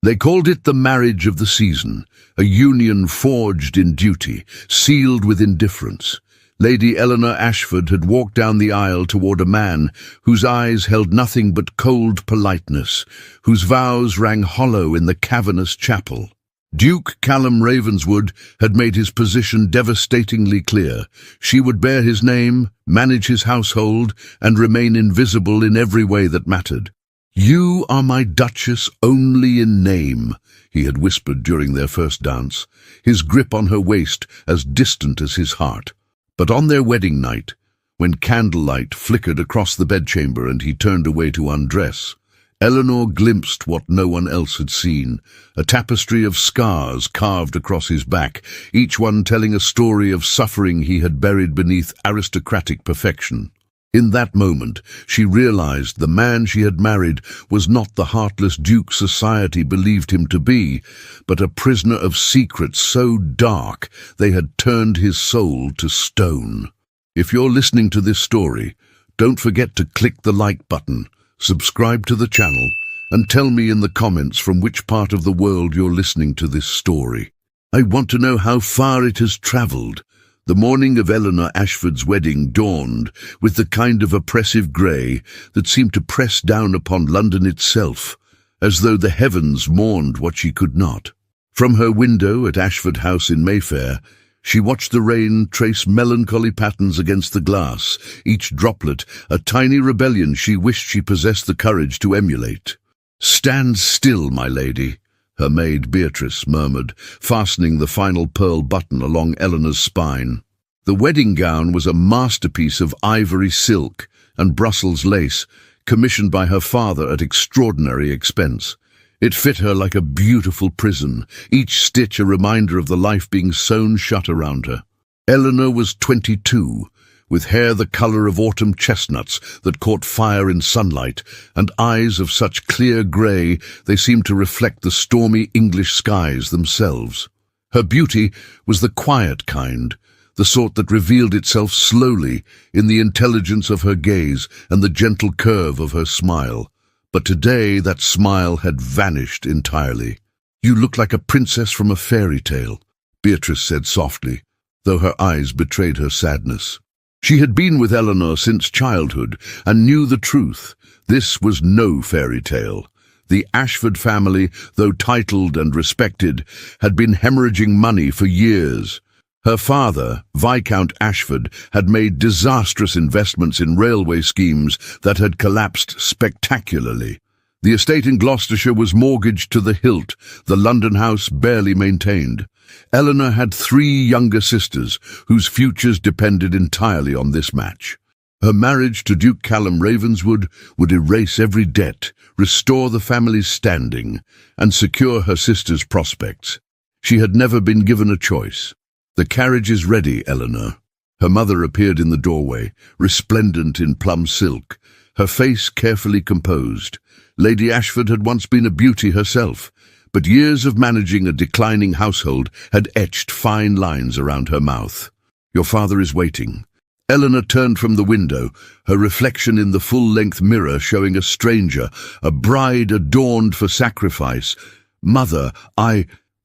They called it the marriage of the season, a union forged in duty, sealed with indifference. Lady Eleanor Ashford had walked down the aisle toward a man whose eyes held nothing but cold politeness, whose vows rang hollow in the cavernous chapel. Duke Callum Ravenswood had made his position devastatingly clear. She would bear his name, manage his household, and remain invisible in every way that mattered. "You are my Duchess only in name," he had whispered during their first dance, his grip on her waist as distant as his heart. But on their wedding night, when candlelight flickered across the bedchamber and he turned away to undress, Eleanor glimpsed what no one else had seen, a tapestry of scars carved across his back, each one telling a story of suffering he had buried beneath aristocratic perfection. In that moment, she realized the man she had married was not the heartless duke society believed him to be, but a prisoner of secrets so dark they had turned his soul to stone. If you're listening to this story, don't forget to click the like button, subscribe to the channel, and tell me in the comments from which part of the world you're listening to this story. I want to know how far it has traveled. The morning of Eleanor Ashford's wedding dawned with the kind of oppressive grey that seemed to press down upon London itself, as though the heavens mourned what she could not. From her window at Ashford House in Mayfair, she watched the rain trace melancholy patterns against the glass, each droplet a tiny rebellion she wished she possessed the courage to emulate. "Stand still, my lady," her maid Beatrice murmured, fastening the final pearl button along Eleanor's spine. The wedding gown was a masterpiece of ivory silk and Brussels lace, commissioned by her father at extraordinary expense. It fit her like a beautiful prison, each stitch a reminder of the life being sewn shut around her. Eleanor was 22, with hair the colour of autumn chestnuts that caught fire in sunlight, and eyes of such clear grey they seemed to reflect the stormy English skies themselves. Her beauty was the quiet kind, the sort that revealed itself slowly in the intelligence of her gaze and the gentle curve of her smile. But today that smile had vanished entirely. "You look like a princess from a fairy tale," Beatrice said softly, though her eyes betrayed her sadness. She had been with Eleanor since childhood and knew the truth. This was no fairy tale. The Ashford family, though titled and respected, had been hemorrhaging money for years. Her father, Viscount Ashford, had made disastrous investments in railway schemes that had collapsed spectacularly. The estate in Gloucestershire was mortgaged to the hilt, the London house barely maintained. Eleanor had 3 younger sisters, whose futures depended entirely on this match. Her marriage to Duke Callum Ravenswood would erase every debt, restore the family's standing, and secure her sisters' prospects. She had never been given a choice. "The carriage is ready, Eleanor." Her mother appeared in the doorway, resplendent in plum silk, her face carefully composed. Lady Ashford had once been a beauty herself, but years of managing a declining household had etched fine lines around her mouth. "Your father is waiting." Eleanor turned from the window, her reflection in the full-length mirror showing a stranger, a bride adorned for sacrifice. "Mother,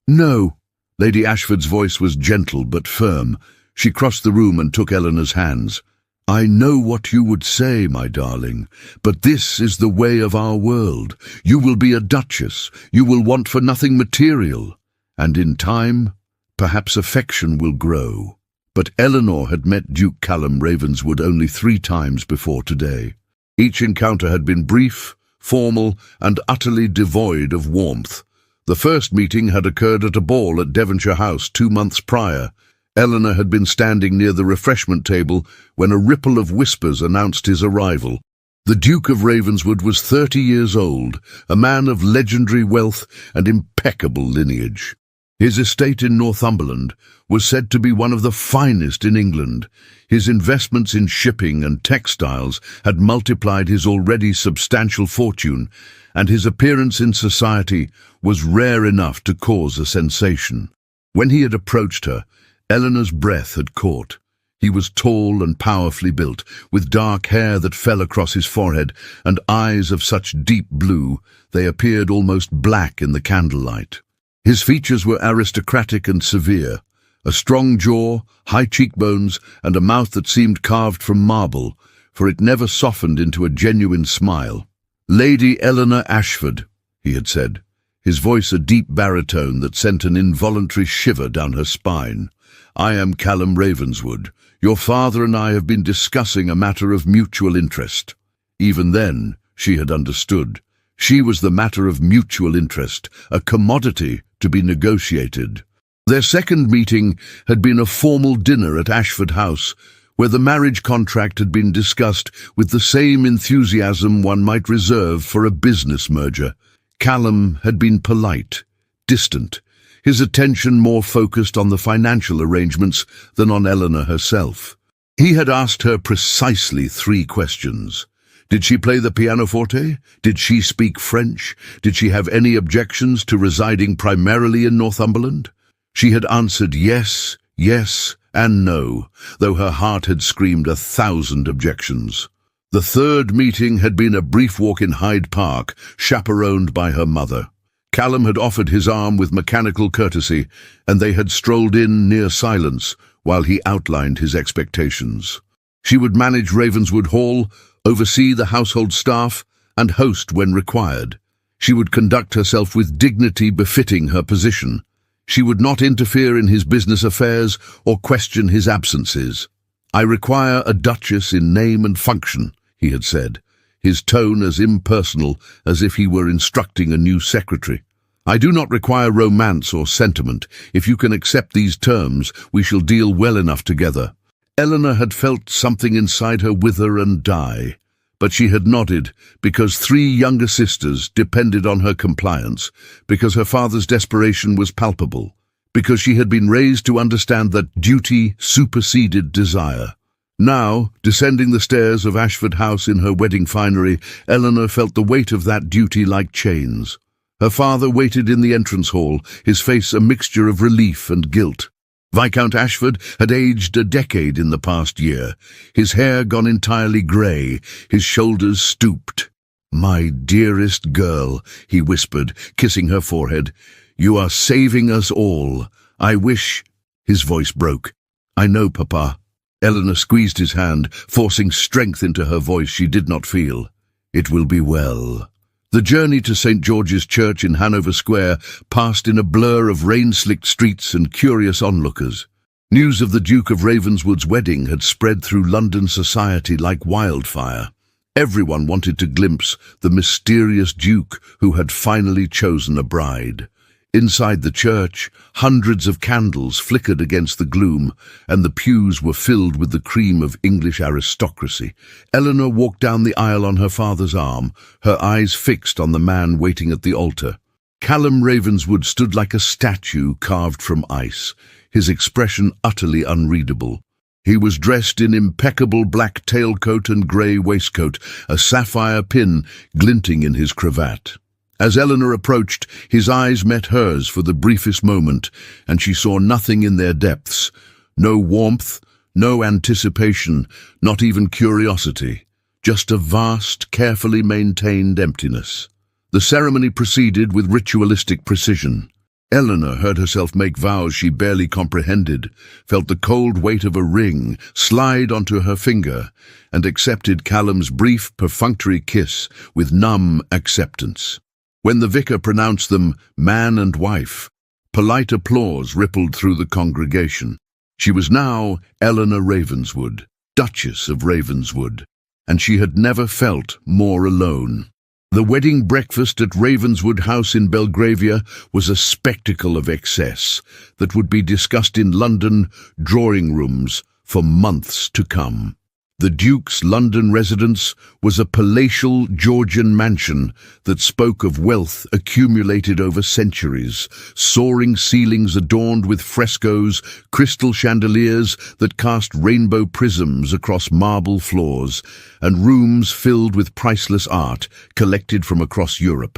No." Lady Ashford's voice was gentle but firm. She crossed the room and took Eleanor's hands. "I know what you would say, my darling, but this is the way of our world. You will be a duchess. You will want for nothing material. And in time, perhaps affection will grow." But Eleanor had met Duke Callum Ravenswood only 3 times before today. Each encounter had been brief, formal, and utterly devoid of warmth. The first meeting had occurred at a ball at Devonshire House 2 months prior. Eleanor had been standing near the refreshment table when a ripple of whispers announced his arrival. The Duke of Ravenswood was 30 years old, a man of legendary wealth and impeccable lineage. His estate in Northumberland was said to be one of the finest in England. His investments in shipping and textiles had multiplied his already substantial fortune, and his appearance in society was rare enough to cause a sensation. When he had approached her, Eleanor's breath had caught. He was tall and powerfully built, with dark hair that fell across his forehead and eyes of such deep blue they appeared almost black in the candlelight. His features were aristocratic and severe, a strong jaw, high cheekbones, and a mouth that seemed carved from marble, for it never softened into a genuine smile. "Lady Eleanor Ashford," he had said, his voice a deep baritone that sent an involuntary shiver down her spine. "I am Callum Ravenswood. Your father and I have been discussing a matter of mutual interest." Even then, she had understood. She was the matter of mutual interest, a commodity to be negotiated. Their second meeting had been a formal dinner at Ashford House, where the marriage contract had been discussed with the same enthusiasm one might reserve for a business merger. Callum had been polite, distant, his attention more focused on the financial arrangements than on Eleanor herself. He had asked her precisely 3 questions. Did she play the pianoforte? Did she speak French? Did she have any objections to residing primarily in Northumberland? She had answered yes, yes, and no, though her heart had screamed 1,000 objections. The third meeting had been a brief walk in Hyde Park, chaperoned by her mother. Callum had offered his arm with mechanical courtesy, and they had strolled in near silence while he outlined his expectations. She would manage Ravenswood Hall, oversee the household staff, and host when required. She would conduct herself with dignity befitting her position. She would not interfere in his business affairs or question his absences. "I require a duchess in name and function," he had said, his tone as impersonal as if he were instructing a new secretary. "I do not require romance or sentiment. If you can accept these terms, we shall deal well enough together." Eleanor had felt something inside her wither and die, but she had nodded because 3 younger sisters depended on her compliance, because her father's desperation was palpable, because she had been raised to understand that duty superseded desire. Now, descending the stairs of Ashford House in her wedding finery, Eleanor felt the weight of that duty like chains. Her father waited in the entrance hall, his face a mixture of relief and guilt. Viscount Ashford had aged a decade in the past year, his hair gone entirely grey, his shoulders stooped. "My dearest girl," he whispered, kissing her forehead, "you are saving us all. I wish—" His voice broke. "I know, Papa." Eleanor squeezed his hand, forcing strength into her voice she did not feel. "It will be well." The journey to St. George's Church in Hanover Square passed in a blur of rain-slicked streets and curious onlookers. News of the Duke of Ravenswood's wedding had spread through London society like wildfire. Everyone wanted to glimpse the mysterious Duke who had finally chosen a bride. Inside the church, hundreds of candles flickered against the gloom, and the pews were filled with the cream of English aristocracy. Eleanor walked down the aisle on her father's arm, her eyes fixed on the man waiting at the altar. Callum Ravenswood stood like a statue carved from ice, his expression utterly unreadable. He was dressed in impeccable black tailcoat and grey waistcoat, a sapphire pin glinting in his cravat. As Eleanor approached, his eyes met hers for the briefest moment, and she saw nothing in their depths. No warmth, no anticipation, not even curiosity. Just a vast, carefully maintained emptiness. The ceremony proceeded with ritualistic precision. Eleanor heard herself make vows she barely comprehended, felt the cold weight of a ring slide onto her finger, and accepted Callum's brief, perfunctory kiss with numb acceptance. When the vicar pronounced them man and wife, polite applause rippled through the congregation. She was now Eleanor Ravenswood, Duchess of Ravenswood, and she had never felt more alone. The wedding breakfast at Ravenswood House in Belgravia was a spectacle of excess that would be discussed in London drawing rooms for months to come. The Duke's London residence was a palatial Georgian mansion that spoke of wealth accumulated over centuries, soaring ceilings adorned with frescoes, crystal chandeliers that cast rainbow prisms across marble floors, and rooms filled with priceless art collected from across Europe.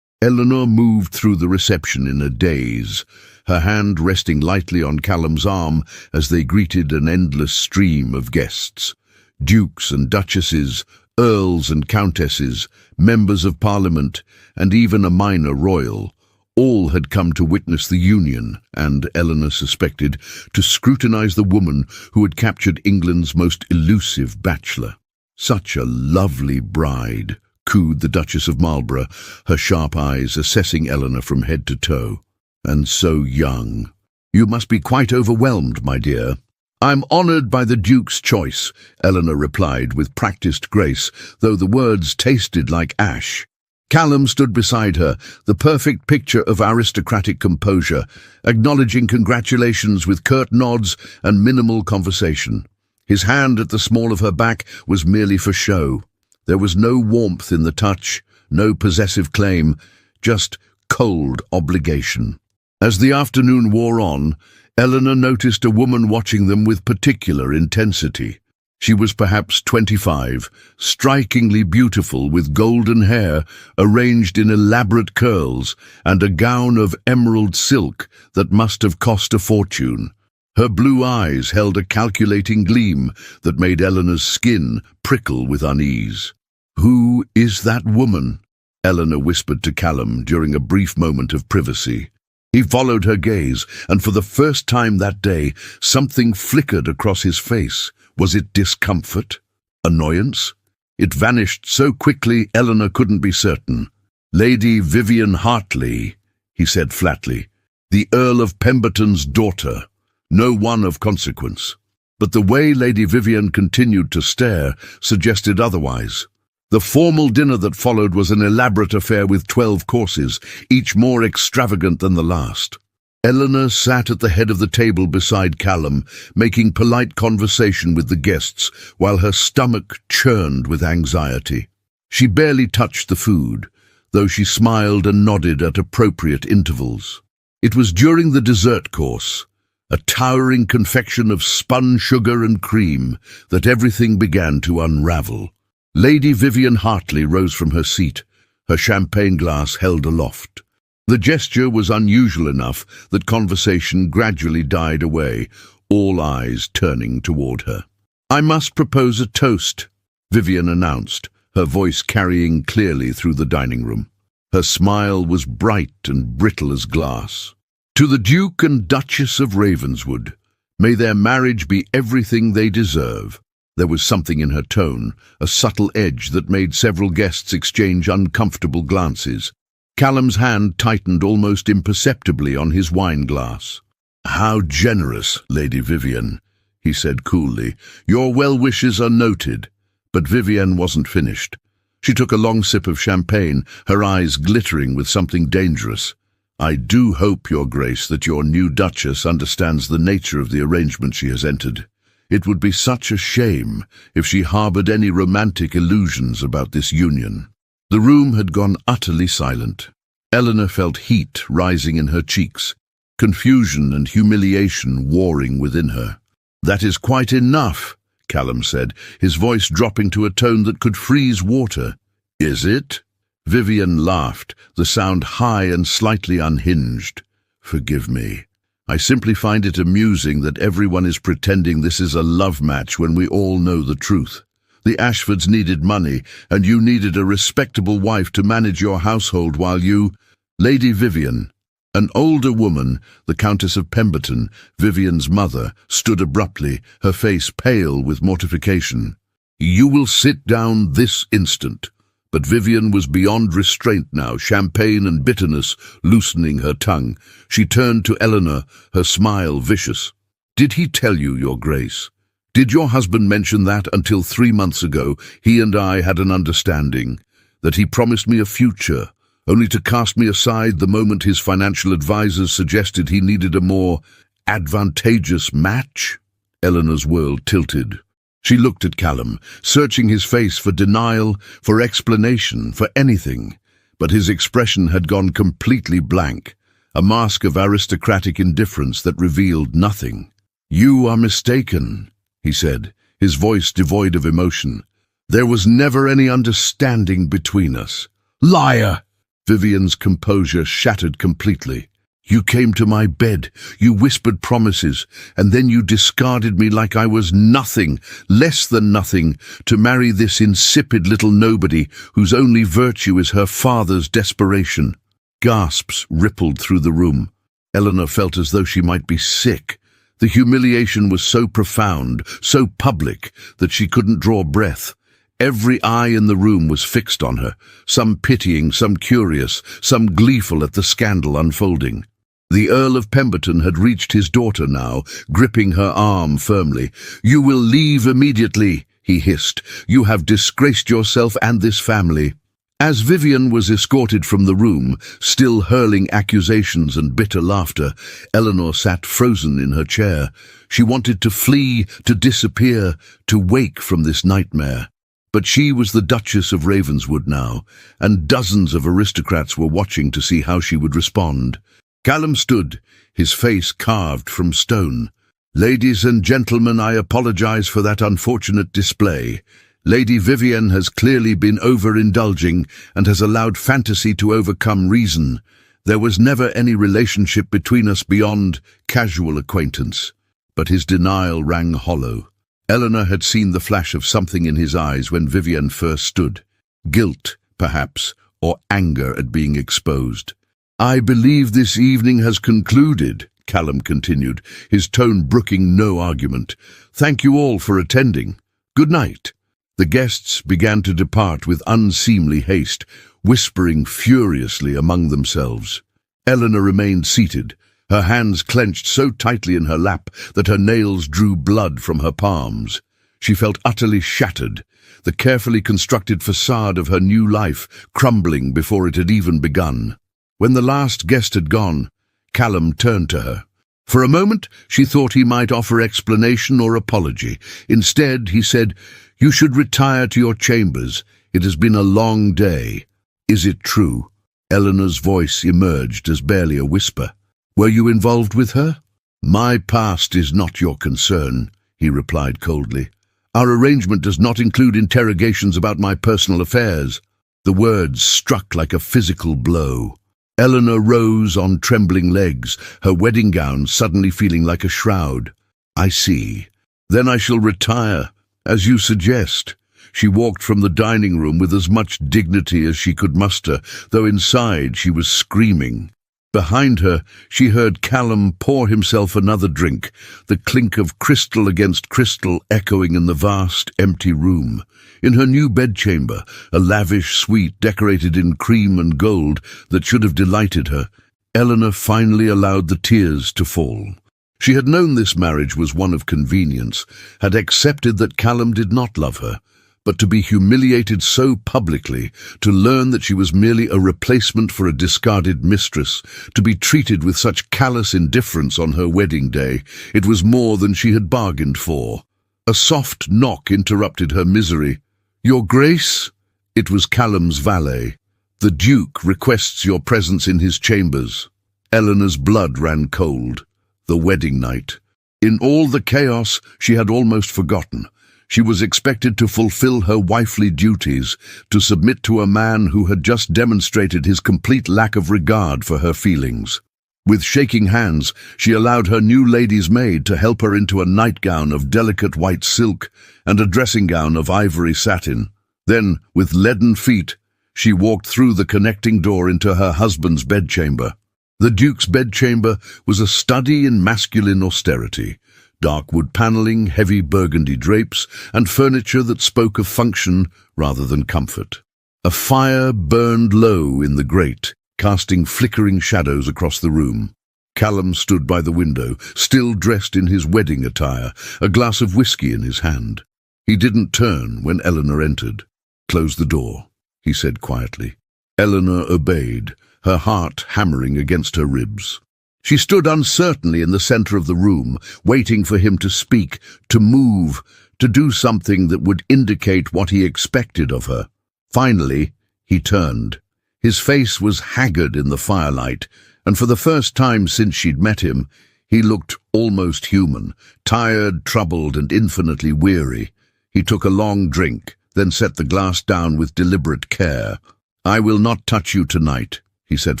Eleanor moved through the reception in a daze, her hand resting lightly on Callum's arm as they greeted an endless stream of guests. Dukes and duchesses, earls and countesses, members of parliament, and even a minor royal, all had come to witness the union and, Eleanor suspected, to scrutinize the woman who had captured England's most elusive bachelor. "Such a lovely bride," cooed the Duchess of Marlborough, her sharp eyes assessing Eleanor from head to toe. "And so young. You must be quite overwhelmed, my dear." "I'm honoured by the Duke's choice," Eleanor replied with practised grace, though the words tasted like ash. Callum stood beside her, the perfect picture of aristocratic composure, acknowledging congratulations with curt nods and minimal conversation. His hand at the small of her back was merely for show. There was no warmth in the touch, no possessive claim, just cold obligation. As the afternoon wore on, Eleanor noticed a woman watching them with particular intensity. She was perhaps 25, strikingly beautiful with golden hair arranged in elaborate curls and a gown of emerald silk that must have cost a fortune. Her blue eyes held a calculating gleam that made Eleanor's skin prickle with unease. "Who is that woman?" Eleanor whispered to Callum during a brief moment of privacy. He followed her gaze, and for the first time that day, something flickered across his face. Was it discomfort? Annoyance? It vanished so quickly Eleanor couldn't be certain. "Lady Vivian Hartley," he said flatly. "The Earl of Pemberton's daughter. No one of consequence." But the way Lady Vivian continued to stare suggested otherwise. The formal dinner that followed was an elaborate affair with 12 courses, each more extravagant than the last. Eleanor sat at the head of the table beside Callum, making polite conversation with the guests, while her stomach churned with anxiety. She barely touched the food, though she smiled and nodded at appropriate intervals. It was during the dessert course, a towering confection of spun sugar and cream, that everything began to unravel. Lady Vivian Hartley rose from her seat, her champagne glass held aloft. The gesture was unusual enough that conversation gradually died away, all eyes turning toward her. "I must propose a toast," Vivian announced, her voice carrying clearly through the dining room. Her smile was bright and brittle as glass. "To the Duke and Duchess of Ravenswood, may their marriage be everything they deserve." There was something in her tone, a subtle edge that made several guests exchange uncomfortable glances. Callum's hand tightened almost imperceptibly on his wine glass. "How generous, Lady Vivian," he said coolly. "Your well wishes are noted." But Vivian wasn't finished. She took a long sip of champagne, her eyes glittering with something dangerous. "I do hope, Your Grace, that your new Duchess understands the nature of the arrangement she has entered. It would be such a shame if she harbored any romantic illusions about this union." The room had gone utterly silent. Eleanor felt heat rising in her cheeks, confusion and humiliation warring within her. "That is quite enough," Callum said, his voice dropping to a tone that could freeze water. "Is it?" Vivian laughed, the sound high and slightly unhinged. "Forgive me. I simply find it amusing that everyone is pretending this is a love match when we all know the truth. The Ashfords needed money, and you needed a respectable wife to manage your household while you—" Lady Vivian, an older woman, the Countess of Pemberton, Vivian's mother, stood abruptly, her face pale with mortification. "You will sit down this instant." But Vivian was beyond restraint now, champagne and bitterness loosening her tongue. She turned to Eleanor, her smile vicious. "Did he tell you, Your Grace? Did your husband mention that until 3 months ago he and I had an understanding, that he promised me a future, only to cast me aside the moment his financial advisers suggested he needed a more advantageous match?" Eleanor's world tilted. She looked at Callum, searching his face for denial, for explanation, for anything. But his expression had gone completely blank, a mask of aristocratic indifference that revealed nothing. "You are mistaken," he said, his voice devoid of emotion. "There was never any understanding between us." "Liar!" Vivian's composure shattered completely. You came to my bed, you whispered promises, and then you discarded me like I was nothing, less than nothing, to marry this insipid little nobody whose only virtue is her father's desperation. Gasps rippled through the room. Eleanor felt as though she might be sick. The humiliation was so profound, so public, that she couldn't draw breath. Every eye in the room was fixed on her, some pitying, some curious, some gleeful at the scandal unfolding. The Earl of Pemberton had reached his daughter now, gripping her arm firmly. "You will leave immediately," he hissed. "You have disgraced yourself and this family." As Vivian was escorted from the room, still hurling accusations and bitter laughter, Eleanor sat frozen in her chair. She wanted to flee, to disappear, to wake from this nightmare. But she was the Duchess of Ravenswood now, and dozens of aristocrats were watching to see how she would respond. Callum stood, his face carved from stone. "Ladies and gentlemen, I apologize for that unfortunate display. Lady Vivian has clearly been overindulging and has allowed fantasy to overcome reason. There was never any relationship between us beyond casual acquaintance." But his denial rang hollow. Eleanor had seen the flash of something in his eyes when Vivian first stood. Guilt, perhaps, or anger at being exposed. "I believe this evening has concluded," Callum continued, his tone brooking no argument. "Thank you all for attending. Good night." The guests began to depart with unseemly haste, whispering furiously among themselves. Eleanor remained seated, her hands clenched so tightly in her lap that her nails drew blood from her palms. She felt utterly shattered, the carefully constructed facade of her new life crumbling before it had even begun. When the last guest had gone, Callum turned to her. For a moment, she thought he might offer explanation or apology. Instead, he said, "You should retire to your chambers. It has been a long day." "Is it true?" Eleanor's voice emerged as barely a whisper. "Were you involved with her?" "My past is not your concern," he replied coldly. "Our arrangement does not include interrogations about my personal affairs." The words struck like a physical blow. Eleanor rose on trembling legs, her wedding gown suddenly feeling like a shroud. "I see. Then I shall retire, as you suggest." She walked from the dining room with as much dignity as she could muster, though inside she was screaming. Behind her, she heard Callum pour himself another drink, the clink of crystal against crystal echoing in the vast, empty room. In her new bedchamber, a lavish suite decorated in cream and gold that should have delighted her, Eleanor finally allowed the tears to fall. She had known this marriage was one of convenience, had accepted that Callum did not love her, but to be humiliated so publicly, to learn that she was merely a replacement for a discarded mistress, to be treated with such callous indifference on her wedding day, it was more than she had bargained for. A soft knock interrupted her misery. "Your Grace?" It was Callum's valet. "The Duke requests your presence in his chambers." Eleanor's blood ran cold. The wedding night. In all the chaos, she had almost forgotten. She was expected to fulfill her wifely duties, to submit to a man who had just demonstrated his complete lack of regard for her feelings. With shaking hands, she allowed her new lady's maid to help her into a nightgown of delicate white silk and a dressing gown of ivory satin. Then, with leaden feet, she walked through the connecting door into her husband's bedchamber. The Duke's bedchamber was a study in masculine austerity. Dark wood paneling, heavy burgundy drapes, and furniture that spoke of function rather than comfort. A fire burned low in the grate, casting flickering shadows across the room. Callum stood by the window, still dressed in his wedding attire, a glass of whiskey in his hand. He didn't turn when Eleanor entered. "Close the door," he said quietly. Eleanor obeyed, her heart hammering against her ribs. She stood uncertainly in the center of the room, waiting for him to speak, to move, to do something that would indicate what he expected of her. Finally, he turned. His face was haggard in the firelight, and for the first time since she'd met him, he looked almost human, tired, troubled, and infinitely weary. He took a long drink, then set the glass down with deliberate care. "I will not touch you tonight," he said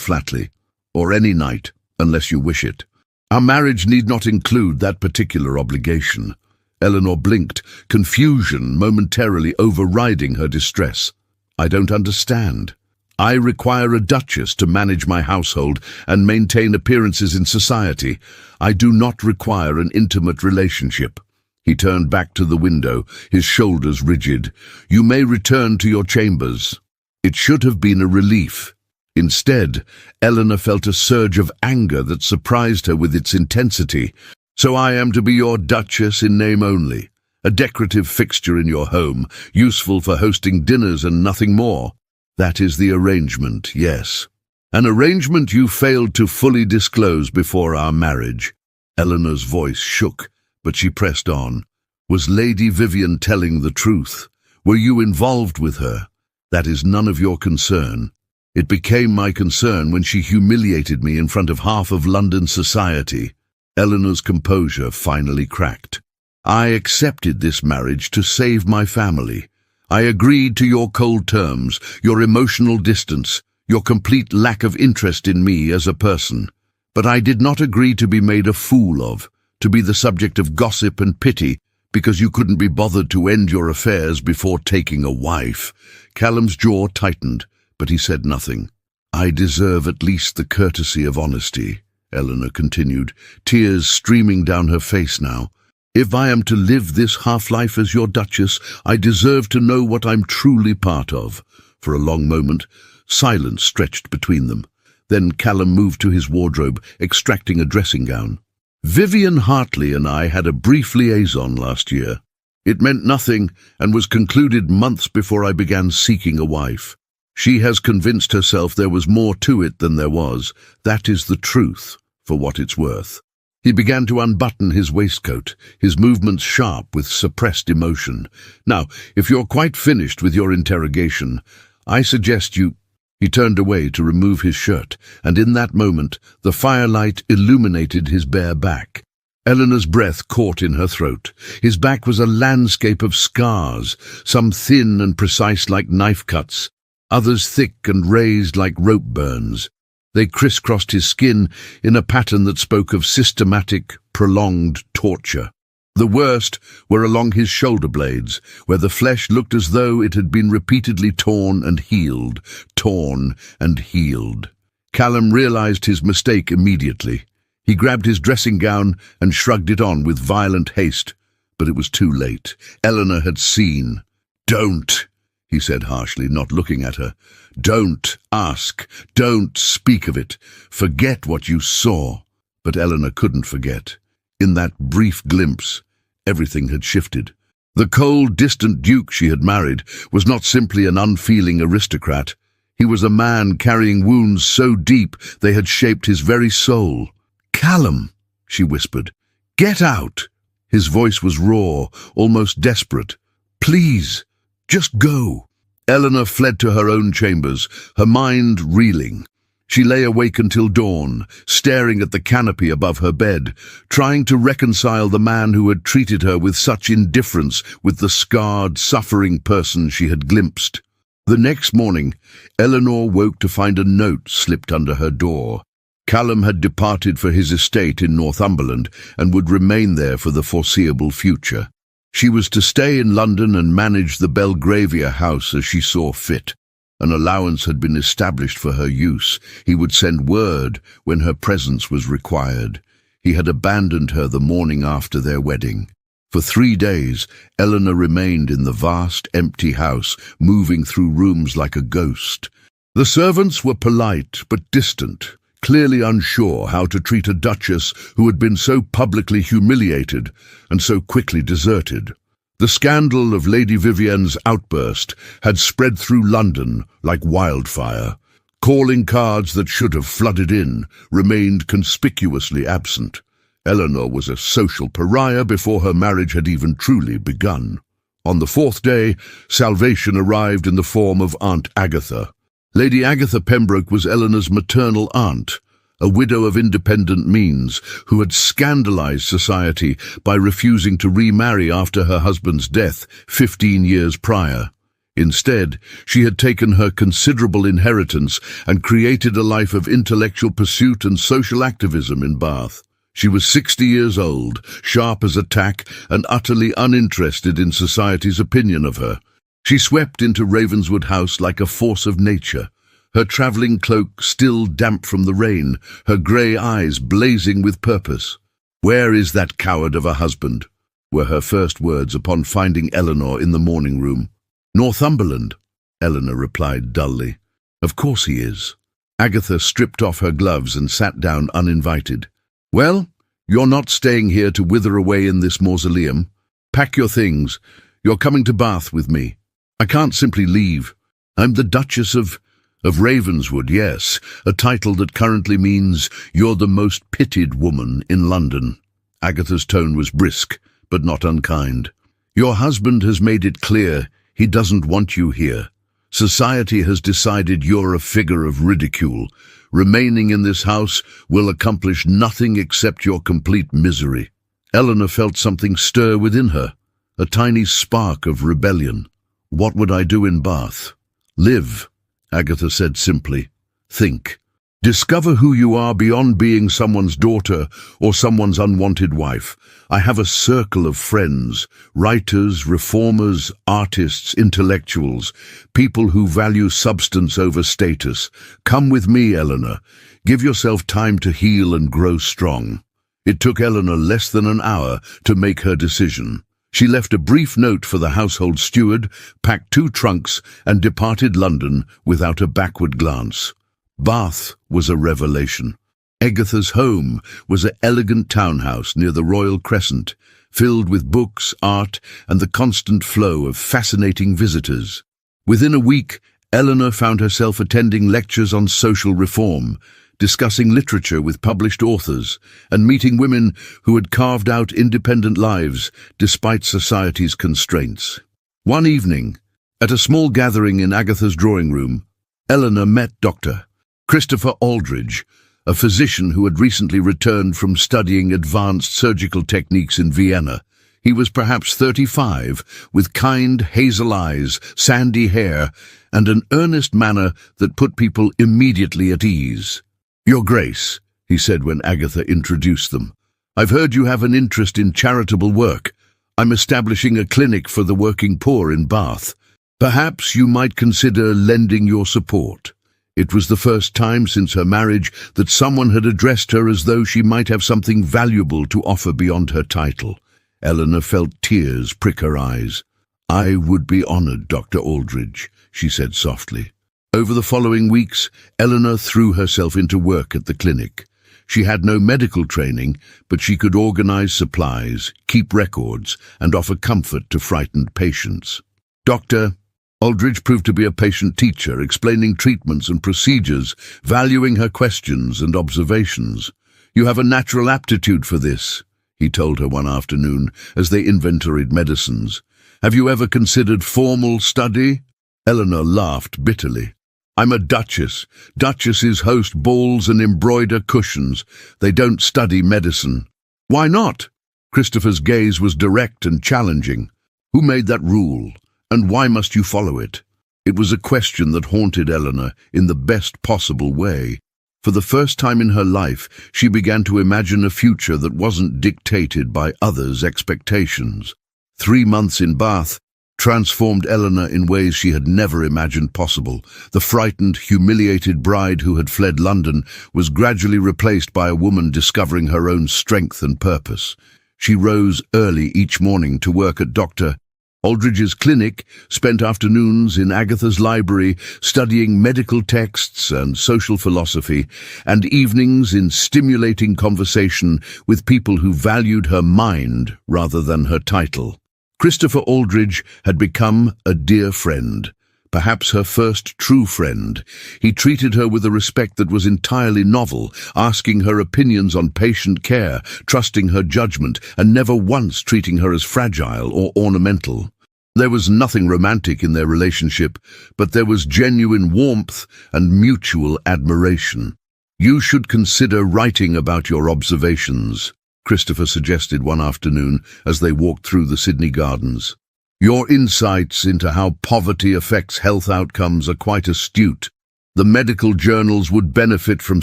flatly, "or any night, unless you wish it. Our marriage need not include that particular obligation." Eleanor blinked, confusion momentarily overriding her distress. "I don't understand. I require a duchess to manage my household and maintain appearances in society. I do not require an intimate relationship." He turned back to the window, his shoulders rigid. "You may return to your chambers." It should have been a relief. Instead, Eleanor felt a surge of anger that surprised her with its intensity. "So I am to be your duchess in name only, a decorative fixture in your home, useful for hosting dinners and nothing more. That is the arrangement, yes. An arrangement you failed to fully disclose before our marriage." Eleanor's voice shook, but she pressed on. "Was Lady Vivian telling the truth? Were you involved with her? That is none of your concern. It became my concern when she humiliated me in front of half of London society." Eleanor's composure finally cracked. "I accepted this marriage to save my family. I agreed to your cold terms, your emotional distance, your complete lack of interest in me as a person. But I did not agree to be made a fool of, to be the subject of gossip and pity, because you couldn't be bothered to end your affairs before taking a wife." Callum's jaw tightened, but he said nothing. "I deserve at least the courtesy of honesty," Eleanor continued, tears streaming down her face now. "If I am to live this half-life as your duchess, I deserve to know what I'm truly part of." For a long moment, silence stretched between them. Then Callum moved to his wardrobe, extracting a dressing gown. "Vivian Hartley and I had a brief liaison last year. It meant nothing and was concluded months before I began seeking a wife. She has convinced herself there was more to it than there was. That is the truth, for what it's worth." He began to unbutton his waistcoat, his movements sharp with suppressed emotion. "Now, if you're quite finished with your interrogation, I suggest you—" He turned away to remove his shirt, and in that moment the firelight illuminated his bare back. Eleanor's breath caught in her throat. His back was a landscape of scars, some thin and precise like knife cuts, others thick and raised like rope burns. They crisscrossed his skin in a pattern that spoke of systematic, prolonged torture. The worst were along his shoulder blades, where the flesh looked as though it had been repeatedly torn and healed, torn and healed. Callum realized his mistake immediately. He grabbed his dressing gown and shrugged it on with violent haste, but it was too late. Eleanor had seen. "Don't," he said harshly, not looking at her. "Don't ask. Don't speak of it. Forget what you saw." But Eleanor couldn't forget. In that brief glimpse, everything had shifted. The cold, distant duke she had married was not simply an unfeeling aristocrat. He was a man carrying wounds so deep they had shaped his very soul. "Callum," she whispered, "get out." His voice was raw, almost desperate. "Please, just go." Eleanor fled to her own chambers, her mind reeling. She lay awake until dawn, staring at the canopy above her bed, trying to reconcile the man who had treated her with such indifference with the scarred, suffering person she had glimpsed. The next morning, Eleanor woke to find a note slipped under her door. Callum had departed for his estate in Northumberland and would remain there for the foreseeable future. She was to stay in London and manage the Belgravia house as she saw fit. An allowance had been established for her use. He would send word when her presence was required. He had abandoned her the morning after their wedding. For 3 days, Eleanor remained in the vast, empty house, moving through rooms like a ghost. The servants were polite but distant, clearly unsure how to treat a duchess who had been so publicly humiliated and so quickly deserted. The scandal of Lady Vivian's outburst had spread through London like wildfire. Calling cards that should have flooded in remained conspicuously absent. Eleanor was a social pariah before her marriage had even truly begun. On the 4th day, salvation arrived in the form of Aunt Agatha. Lady Agatha Pembroke was Eleanor's maternal aunt, a widow of independent means who had scandalized society by refusing to remarry after her husband's death 15 years prior. Instead, she had taken her considerable inheritance and created a life of intellectual pursuit and social activism in Bath. She was 60 years old, sharp as a tack, and utterly uninterested in society's opinion of her. She swept into Ravenswood House like a force of nature, her travelling cloak still damp from the rain, her grey eyes blazing with purpose. "Where is that coward of a husband?" were her first words upon finding Eleanor in the morning room. "Northumberland," Eleanor replied dully. "Of course he is." Agatha stripped off her gloves and sat down uninvited. "Well, you're not staying here to wither away in this mausoleum. Pack your things. You're coming to Bath with me. I can't simply leave. I'm the Duchess of Ravenswood, yes, a title that currently means you're the most pitied woman in London." Agatha's tone was brisk, but not unkind. "Your husband has made it clear he doesn't want you here. Society has decided you're a figure of ridicule. Remaining in this house will accomplish nothing except your complete misery." Eleanor felt something stir within her, a tiny spark of rebellion. "What would I do in Bath?" "Live," Agatha said simply. "Think. Discover who you are beyond being someone's daughter or someone's unwanted wife. I have a circle of friends, writers, reformers, artists, intellectuals, people who value substance over status. Come with me, Eleanor. Give yourself time to heal and grow strong." It took Eleanor less than an hour to make her decision. She left a brief note for the household steward, packed 2 trunks, and departed London without a backward glance. Bath was a revelation. Agatha's home was an elegant townhouse near the Royal Crescent, filled with books, art, and the constant flow of fascinating visitors. Within a week, Eleanor found herself attending lectures on social reform, discussing literature with published authors, and meeting women who had carved out independent lives despite society's constraints. One evening, at a small gathering in Agatha's drawing room, Eleanor met Dr. Christopher Aldridge, a physician who had recently returned from studying advanced surgical techniques in Vienna. He was perhaps 35, with kind hazel eyes, sandy hair, and an earnest manner that put people immediately at ease. "Your Grace," he said when Agatha introduced them, "I've heard you have an interest in charitable work. I'm establishing a clinic for the working poor in Bath. Perhaps you might consider lending your support." It was the first time since her marriage that someone had addressed her as though she might have something valuable to offer beyond her title. Eleanor felt tears prick her eyes. "I would be honoured, Dr. Aldridge," she said softly. Over the following weeks, Eleanor threw herself into work at the clinic. She had no medical training, but she could organise supplies, keep records, and offer comfort to frightened patients. Dr. Aldridge proved to be a patient teacher, explaining treatments and procedures, valuing her questions and observations. "You have a natural aptitude for this," he told her one afternoon as they inventoried medicines. "Have you ever considered formal study?" Eleanor laughed bitterly. "I'm a duchess. Duchesses host balls and embroider cushions. They don't study medicine." "Why not?" Christopher's gaze was direct and challenging. "Who made that rule? And why must you follow it?" It was a question that haunted Eleanor in the best possible way. For the first time in her life, she began to imagine a future that wasn't dictated by others' expectations. 3 months in Bath transformed Eleanor in ways she had never imagined possible. The frightened, humiliated bride who had fled London was gradually replaced by a woman discovering her own strength and purpose. She rose early each morning to work at Dr. Aldridge's clinic, spent afternoons in Agatha's library studying medical texts and social philosophy, and evenings in stimulating conversation with people who valued her mind rather than her title. Christopher Aldridge had become a dear friend, perhaps her first true friend. He treated her with a respect that was entirely novel, asking her opinions on patient care, trusting her judgment, and never once treating her as fragile or ornamental. There was nothing romantic in their relationship, but there was genuine warmth and mutual admiration. "You should consider writing about your observations," Christopher suggested one afternoon as they walked through the Sydney Gardens. Your insights into how poverty affects health outcomes are quite astute. The medical journals would benefit from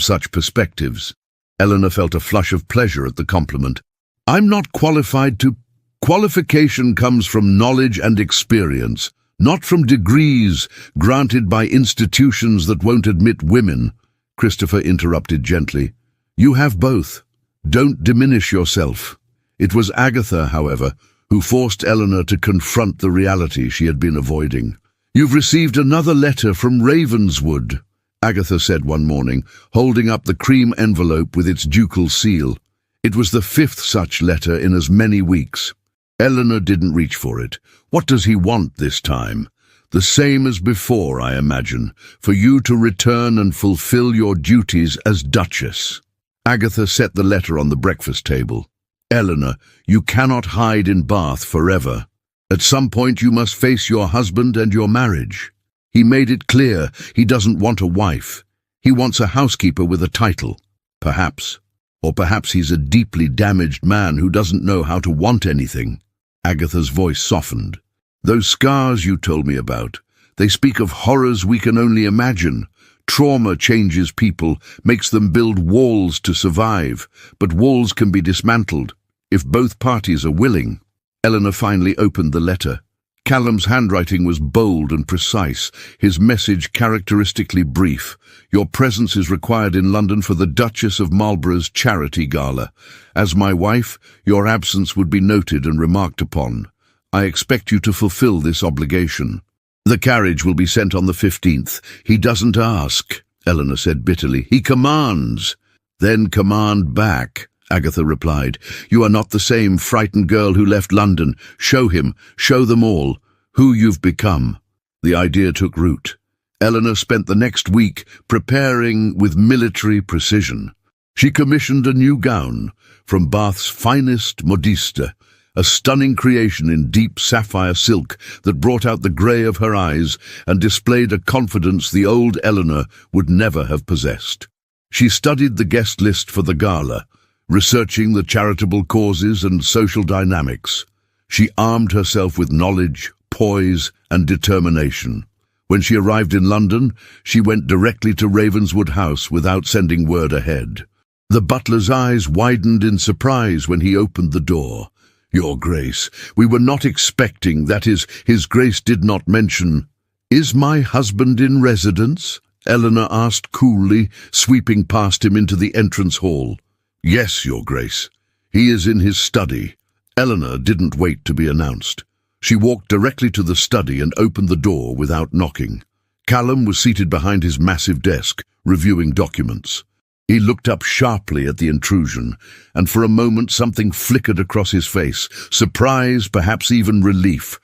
such perspectives. Eleanor felt a flush of pleasure at the compliment. I'm not qualified to... Qualification comes from knowledge and experience, not from degrees granted by institutions that won't admit women. Christopher interrupted gently. You have both. Don't diminish yourself. It was Agatha, however, who forced Eleanor to confront the reality she had been avoiding. You've received another letter from Ravenswood, Agatha said one morning, holding up the cream envelope with its ducal seal. It was the 5th such letter in as many weeks. Eleanor didn't reach for it. What does he want this time? The same as before, I imagine, for you to return and fulfill your duties as Duchess. Agatha set the letter on the breakfast table. Eleanor, you cannot hide in Bath forever. At some point you must face your husband and your marriage. He made it clear he doesn't want a wife. He wants a housekeeper with a title. Perhaps. Or perhaps he's a deeply damaged man who doesn't know how to want anything. Agatha's voice softened. Those scars you told me about, they speak of horrors we can only imagine. Trauma changes people, makes them build walls to survive, but walls can be dismantled, if both parties are willing. Eleanor finally opened the letter. Callum's handwriting was bold and precise, his message characteristically brief. Your presence is required in London for the Duchess of Marlborough's charity gala. As my wife, your absence would be noted and remarked upon. I expect you to fulfill this obligation. The carriage will be sent on the 15th. He doesn't ask, Eleanor said bitterly. He commands. Then command back, Agatha replied. You are not the same frightened girl who left London. Show him, show them all, who you've become. The idea took root. Eleanor spent the next week preparing with military precision. She commissioned a new gown from Bath's finest modiste, a stunning creation in deep sapphire silk that brought out the grey of her eyes and displayed a confidence the old Eleanor would never have possessed. She studied the guest list for the gala, researching the charitable causes and social dynamics. She armed herself with knowledge, poise, and determination. When she arrived in London, she went directly to Ravenswood House without sending word ahead. The butler's eyes widened in surprise when he opened the door. Your Grace, we were not expecting, that is, His Grace did not mention. Is my husband in residence? Eleanor asked coolly, sweeping past him into the entrance hall. Yes, Your Grace. He is in his study. Eleanor didn't wait to be announced. She walked directly to the study and opened the door without knocking. Callum was seated behind his massive desk, reviewing documents. He looked up sharply at the intrusion, and for a moment something flickered across his face, surprise, perhaps even relief,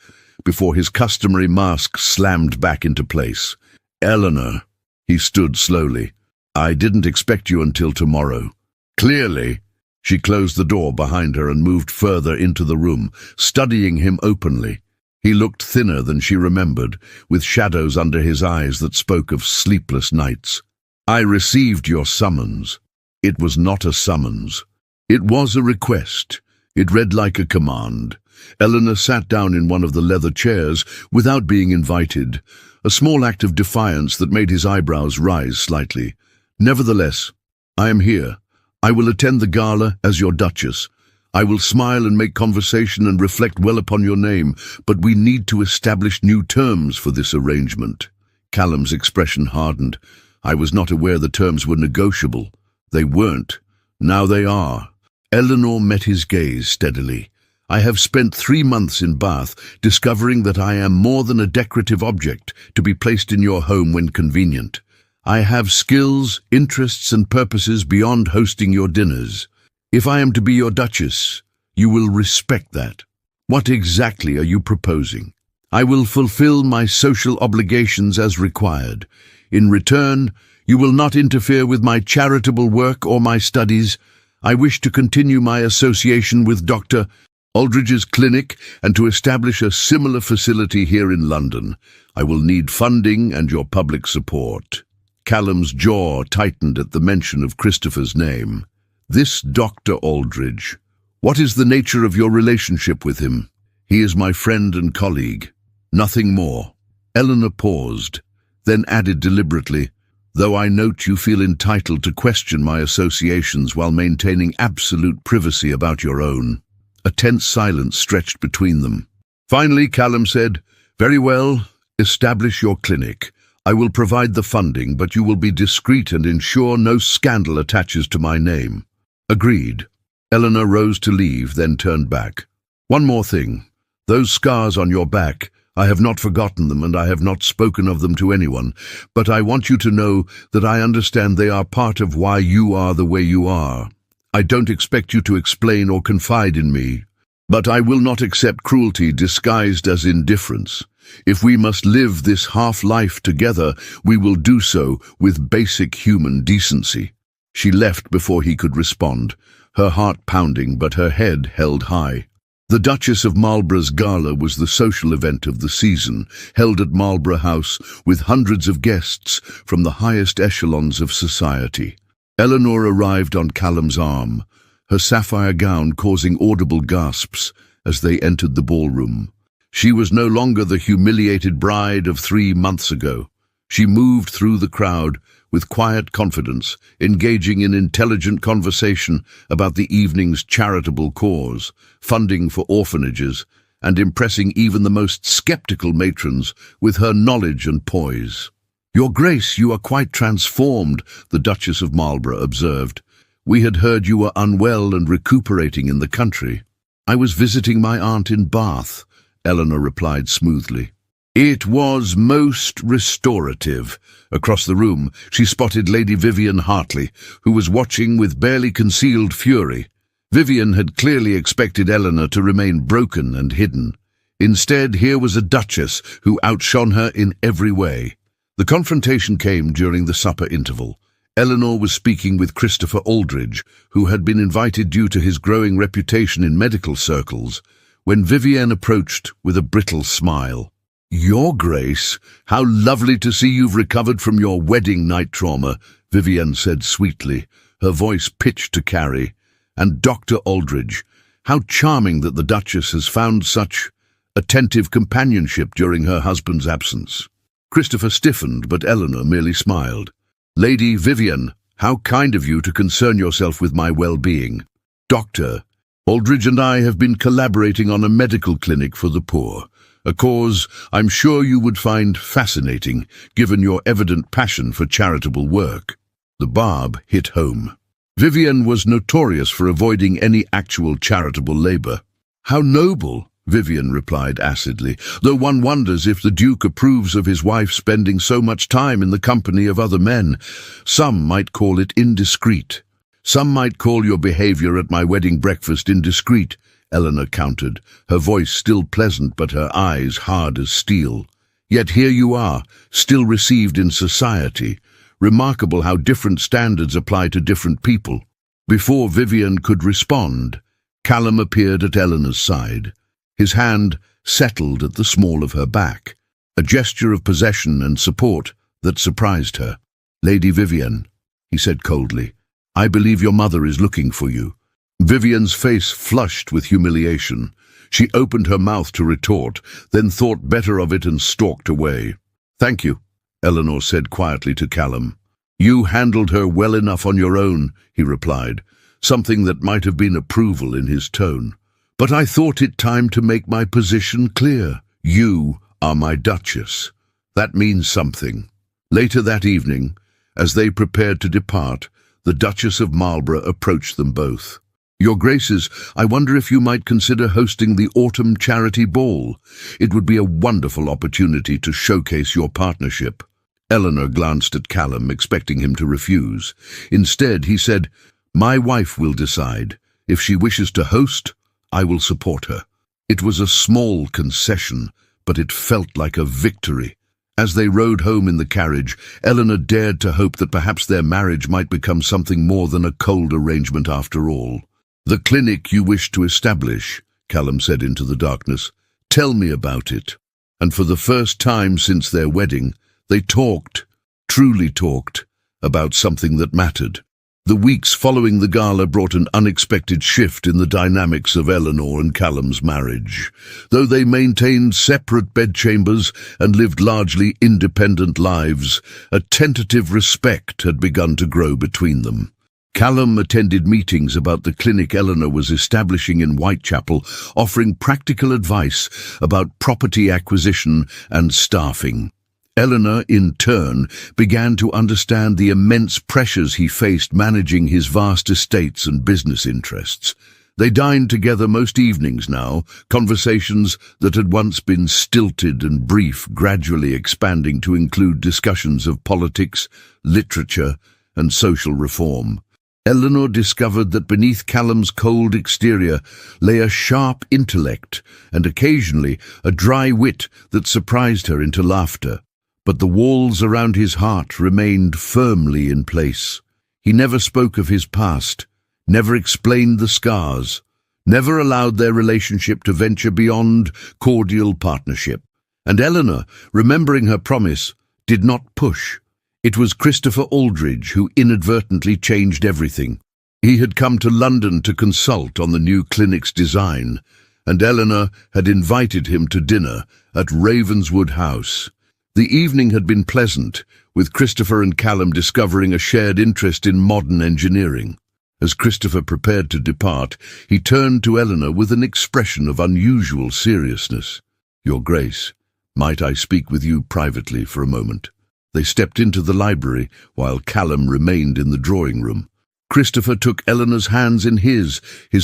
before his customary mask slammed back into place. Eleanor, he stood slowly. I didn't expect you until tomorrow. Clearly. She closed the door behind her and moved further into the room, studying him openly. He looked thinner than she remembered, with shadows under his eyes that spoke of sleepless nights. I received your summons. It was not a summons. It was a request. It read like a command. Eleanor sat down in one of the leather chairs without being invited, a small act of defiance that made his eyebrows rise slightly. Nevertheless, I am here. I will attend the gala as your Duchess. I will smile and make conversation and reflect well upon your name, but we need to establish new terms for this arrangement. Callum's expression hardened. I was not aware the terms were negotiable. They weren't. Now they are. Eleanor met his gaze steadily. I have spent 3 months in Bath, discovering that I am more than a decorative object to be placed in your home when convenient. I have skills, interests, and purposes beyond hosting your dinners. If I am to be your Duchess, you will respect that. What exactly are you proposing? I will fulfill my social obligations as required. In return, you will not interfere with my charitable work or my studies. I wish to continue my association with Dr. Aldridge's clinic and to establish a similar facility here in London. I will need funding and your public support. Callum's jaw tightened at the mention of Christopher's name. This Dr. Aldridge, what is the nature of your relationship with him? He is my friend and colleague. Nothing more. Eleanor paused, then added deliberately, though I note you feel entitled to question my associations while maintaining absolute privacy about your own. A tense silence stretched between them. Finally, Callum said, "Very well, establish your clinic. I will provide the funding, but you will be discreet and ensure no scandal attaches to my name." Agreed. Eleanor rose to leave, then turned back. "One more thing. Those scars on your back, I have not forgotten them and I have not spoken of them to anyone, but I want you to know that I understand they are part of why you are the way you are. I don't expect you to explain or confide in me, but I will not accept cruelty disguised as indifference. If we must live this half-life together, we will do so with basic human decency." She left before he could respond, her heart pounding but her head held high. The Duchess of Marlborough's gala was the social event of the season, held at Marlborough House with hundreds of guests from the highest echelons of society. Eleanor arrived on Callum's arm, her sapphire gown causing audible gasps as they entered the ballroom. She was no longer the humiliated bride of 3 months ago. She moved through the crowd with quiet confidence, engaging in intelligent conversation about the evening's charitable cause, funding for orphanages, and impressing even the most skeptical matrons with her knowledge and poise. "Your Grace, you are quite transformed," the Duchess of Marlborough observed. "We had heard you were unwell and recuperating in the country." "I was visiting my aunt in Bath," Eleanor replied smoothly. "It was most restorative." Across the room, she spotted Lady Vivian Hartley, who was watching with barely concealed fury. Vivian had clearly expected Eleanor to remain broken and hidden. Instead, here was a duchess who outshone her in every way. The confrontation came during the supper interval. Eleanor was speaking with Christopher Aldridge, who had been invited due to his growing reputation in medical circles, when Vivian approached with a brittle smile. "Your Grace, how lovely to see you've recovered from your wedding night trauma," Vivian said sweetly, her voice pitched to carry. "And Dr. Aldridge, how charming that the Duchess has found such attentive companionship during her husband's absence." Christopher stiffened, but Eleanor merely smiled. "Lady Vivian, how kind of you to concern yourself with my well-being. Doctor, Aldridge and I have been collaborating on a medical clinic for the poor, a cause I'm sure you would find fascinating, given your evident passion for charitable work." The barb hit home. Vivian was notorious for avoiding any actual charitable labor. "How noble," Vivian replied acidly, "though one wonders if the Duke approves of his wife spending so much time in the company of other men. Some might call it indiscreet." "Some might call your behavior at my wedding breakfast indiscreet," Eleanor countered, her voice still pleasant but her eyes hard as steel. "Yet here you are, still received in society. Remarkable how different standards apply to different people." Before Vivian could respond, Callum appeared at Eleanor's side. His hand settled at the small of her back, a gesture of possession and support that surprised her. "Lady Vivian," he said coldly, "I believe your mother is looking for you." Vivian's face flushed with humiliation. She opened her mouth to retort, then thought better of it and stalked away. "Thank you," Eleanor said quietly to Callum. "You handled her well enough on your own," he replied, something that might have been approval in his tone. "But I thought it time to make my position clear. You are my Duchess. That means something." Later that evening, as they prepared to depart, the Duchess of Marlborough approached them both. "Your Graces, I wonder if you might consider hosting the autumn charity ball. It would be a wonderful opportunity to showcase your partnership." Eleanor glanced at Callum, expecting him to refuse. Instead, he said, "My wife will decide. If she wishes to host, I will support her." It was a small concession, but it felt like a victory. As they rode home in the carriage, Eleanor dared to hope that perhaps their marriage might become something more than a cold arrangement after all. "The clinic you wish to establish," Callum said into the darkness. "Tell me about it." And for the first time since their wedding, they talked, truly talked, about something that mattered. The weeks following the gala brought an unexpected shift in the dynamics of Eleanor and Callum's marriage. Though they maintained separate bedchambers and lived largely independent lives, a tentative respect had begun to grow between them. Callum attended meetings about the clinic Eleanor was establishing in Whitechapel, offering practical advice about property acquisition and staffing. Eleanor, in turn, began to understand the immense pressures he faced managing his vast estates and business interests. They dined together most evenings now, conversations that had once been stilted and brief gradually expanding to include discussions of politics, literature, and social reform. Eleanor discovered that beneath Callum's cold exterior lay a sharp intellect and occasionally a dry wit that surprised her into laughter. But the walls around his heart remained firmly in place. He never spoke of his past, never explained the scars, never allowed their relationship to venture beyond cordial partnership. And Eleanor, remembering her promise, did not push. It was Christopher Aldridge who inadvertently changed everything. He had come to London to consult on the new clinic's design, and Eleanor had invited him to dinner at Ravenswood House. The evening had been pleasant, with Christopher and Callum discovering a shared interest in modern engineering. As Christopher prepared to depart, he turned to Eleanor with an expression of unusual seriousness. "Your Grace, might I speak with you privately for a moment?" They stepped into the library, while Callum remained in the drawing room. Christopher took Eleanor's hands in his